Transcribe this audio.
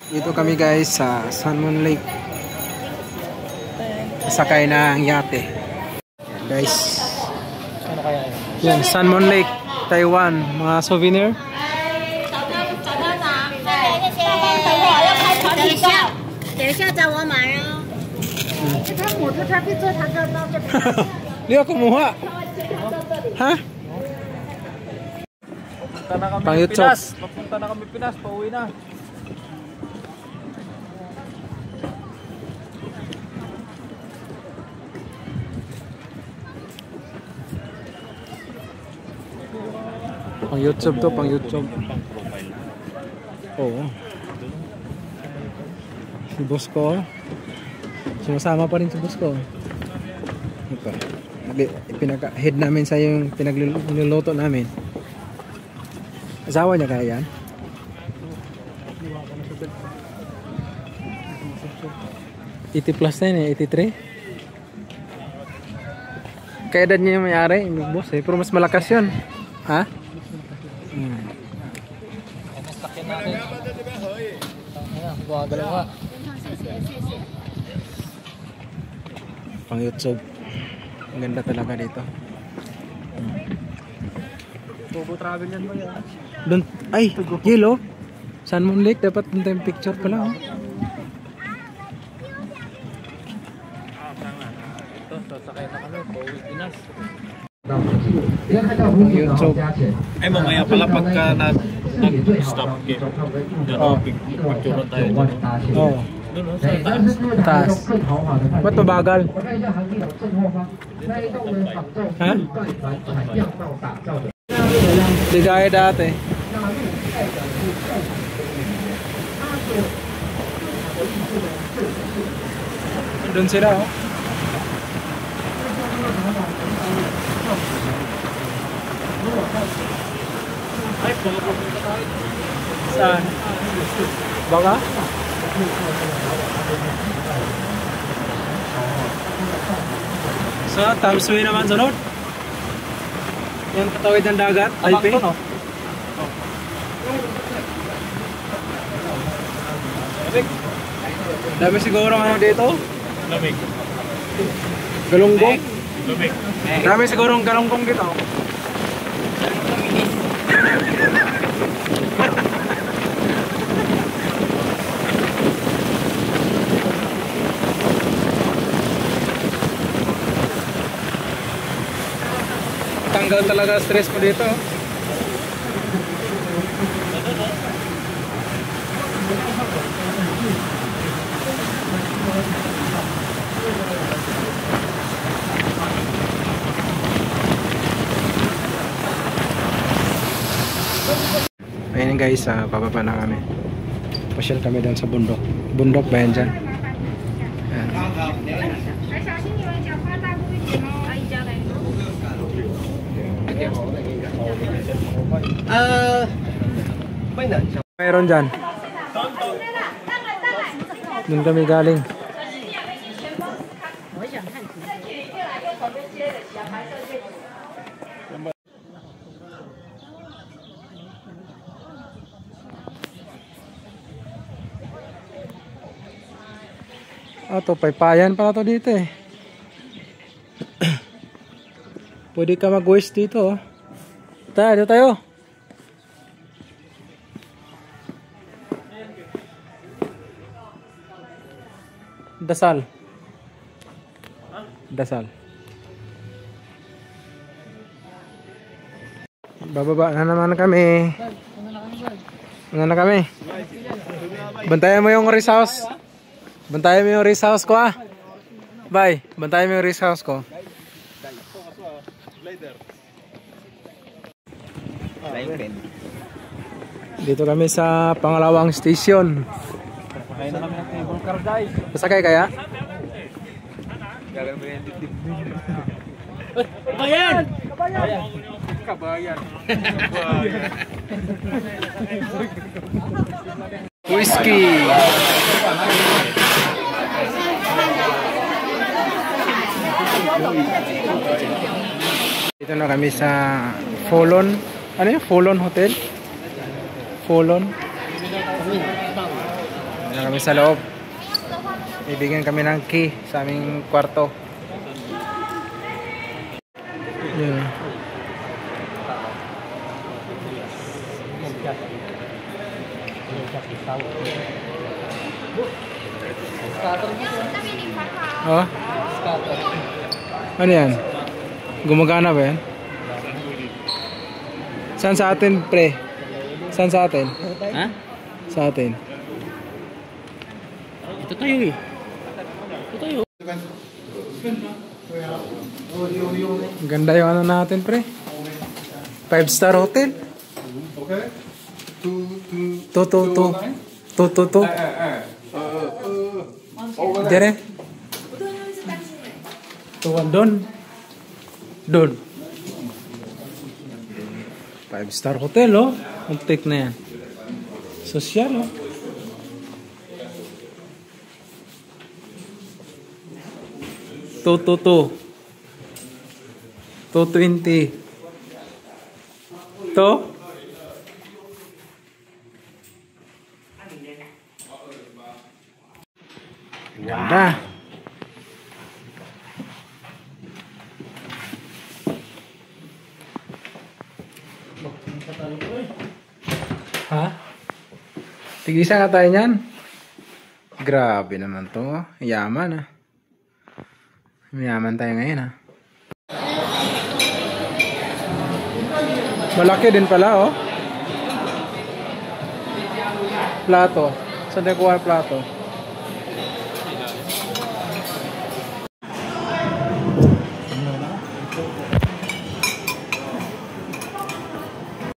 Dito kami guys sa Salmon Lake. Sakay ng yate. Guys. Ano kaya yan? Salmon Lake, Taiwan. Mga souvenir. Di ako kumuha. Ha? Papunta na kami Pang YouTube. Pinas. Papunta na kami Pinas. Pauwi na. Pang YouTube to, pang YouTube. Oo. Si boss ko. Sumasama pa rin si boss ko. Ito. Pinaka-head namin sa yung pinagluluto namin. Asawa niya kaya yan? +80 na yun eh, 83. Kaya edad niya yung may-ari, yung boss eh. Pero mas malakas yun. Ha? Pang YouTube. Ang ganda talaga dito. Bobo travel yan mo yan. Doon, ay, yellow. Salmon Lake, dapat doon tayong picture pala. Oh. Ito, sasakay na kami. Pauwi Pinas. YouTube. Ay, mamaya pala pagka nag-stop game. Diyan picture tayo dun. Oo. Doon, sa taas. Taas. Ba't mabagal? Ha? Di gaya dati. Doon sila oh. Ay, baka pupunta tayo. Saan? Baka? So, Tamsui naman sunod. Yung katawid ng dagat, Taipei. No? Dami siguro ano dito? Lamig. Galunggong? Lamig. Dami siguro galunggong dito. Tanggal talaga stress ko dito. Ayan guys, bababa na kami. Pasyal kami doon sa bundok. Bundok ba yan dyan? Ayan. Mayroon dyan. Doon kami galing. To paypayan pala to dito eh. Pwede ka mag-waste dito oh. Tayo, tayo. Dasal. Dasal. Bababa na naman kami. Ano na kami? Bantayan mo yung rest house. Bantayan mo yung rest house ko ah. Bye. Bantayan mo yung rest house ko. Dito kami sa pangalawang station. Kaya na kami ng table car guys. Pasakay kaya? Gagawin mo yung dibdib. Kabayan! Kabayan! Kabayan! Kabayan! Whiskey! Dito na kami sa Folon. Ano yun? Folon Hotel? Folon. Na kami sa loob. Bibigyan kami ng key sa aming kwarto. Yan. Oh? Ano yan? Gumagana ba yan? Saan sa atin, pre? Saan sa atin? Ha? Sa atin. Ito tayo eh. Ito tayo. Ganda yung ano natin, pre. 5-star hotel. Okay. To. Dire. Tuwan Don. 5-star hotel, oh. Mag-take na yan. Sosyal, oh. To. 220. To. Ganda. Ha? Tigisa nga tayo niyan. Grabe naman to. Yaman, ah. Mayaman tayo ngayon, ha. Malaki din pala, oh. Plato. Saan tayo kuha ang plato?